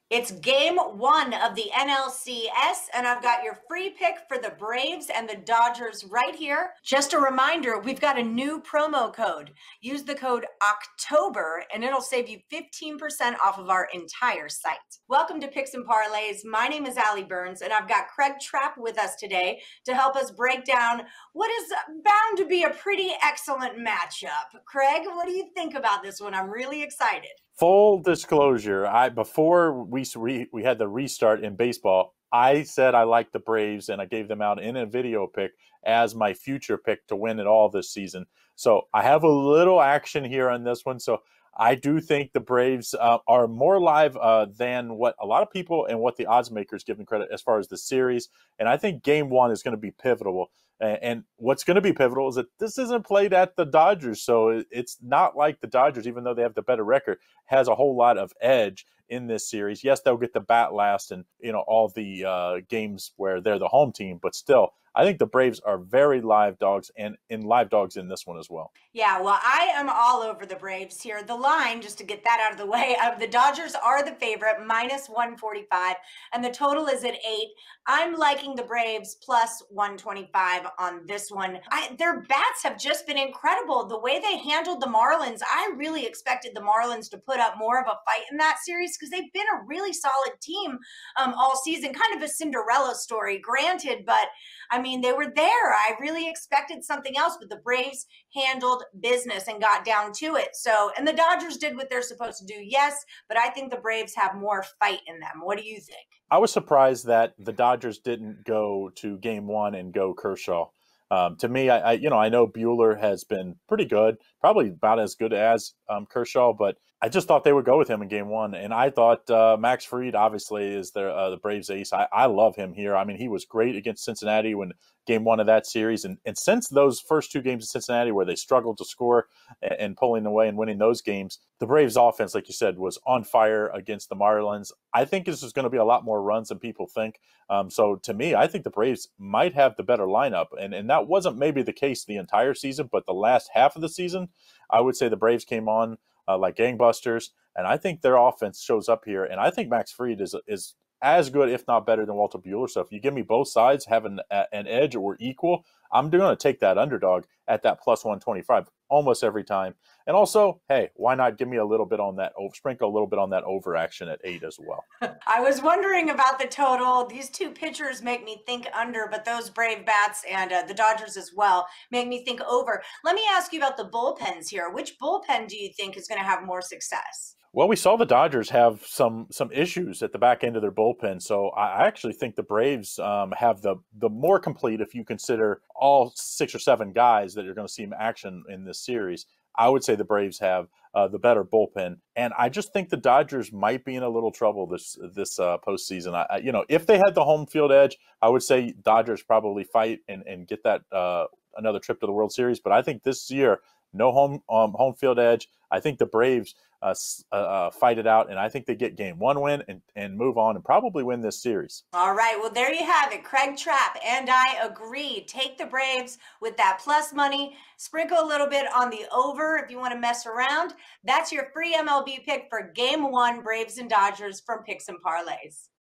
It's game one of the NLCS, and I've got your free pick for the Braves and the Dodgers right here. Just a reminder, we've got a new promo code. Use the code OCTOBER, and it'll save you 15% off of our entire site. Welcome to Picks Parlays. My name is Allie Burns, and I've got Craig Trapp with us today to help us break down what is bound to be a pretty excellent matchup. Craig, what do you think about this one? I'm really excited. Full disclosure, before we had the restart in baseball, I said I liked the Braves and I gave them out in a video pick as my future pick to win it all this season. So I have a little action here on this one. So I do think the Braves are more live than what a lot of people and what the odds makers give them credit as far as the series. And I think game one is going to be pivotal. And what's going to be pivotal is that this isn't played at the Dodgers. So it's not like the Dodgers, even though they have the better record, has a whole lot of edge in this series. Yes, they'll get the bat last and all the games where they're the home team, but still, I think the Braves are very live dogs and in live dogs in this one as well. Yeah, well, I am all over the Braves here. The line, just to get that out of the way, the Dodgers are the favorite, minus 145, and the total is at 8. I'm liking the Braves plus 125 on this one. Their bats have just been incredible. The way they handled the Marlins, I really expected the Marlins to put up more of a fight in that series because they've been a really solid team all season, kind of a Cinderella story, granted, but I mean, they were there. I really expected something else, but the Braves handled business and got down to it. So, and the Dodgers did what they're supposed to do, yes, but I think the Braves have more fight in them. What do you think? I was surprised that the Dodgers didn't go to game one and go Kershaw. To me, I know Bueller has been pretty good, probably about as good as Kershaw, but I just thought they would go with him in game one. And I thought Max Fried obviously is the Braves ace. I love him here. I mean, he was great against Cincinnati when game one of that series. And since those first two games in Cincinnati where they struggled to score and pulling away and winning those games, the Braves offense, like you said, was on fire against the Marlins. I think this is going to be a lot more runs than people think. So to me, I think the Braves might have the better lineup. And that wasn't maybe the case the entire season, but the last half of the season, I would say the Braves came on like gangbusters. And I think their offense shows up here. And I think Max Fried is as good, if not better, than Walter Bueller. So if you give me both sides having an edge or equal, I'm going to take that underdog at that plus 125 almost every time. And also, hey, why not give me a little bit on that, sprinkle a little bit on that over action at 8 as well. I was wondering about the total. These two pitchers make me think under, but those Brave bats and the Dodgers as well make me think over. Let me ask you about the bullpens here. Which bullpen do you think is going to have more success? Well, we saw the Dodgers have some issues at the back end of their bullpen, so I actually think the Braves have the more complete. If you consider all 6 or 7 guys that you're going to see in action in this series, I would say the Braves have the better bullpen, and I just think the Dodgers might be in a little trouble this postseason. If they had the home field edge, I would say Dodgers probably fight and get that another trip to the World Series. But I think this year, no home field edge. I think the Braves fight it out, and I think they get game one win and move on and probably win this series. All right, well, there you have it. Craig Trapp and I agree. Take the Braves with that plus money. Sprinkle a little bit on the over if you want to mess around. That's your free MLB pick for game one, Braves and Dodgers from Picks and Parlays.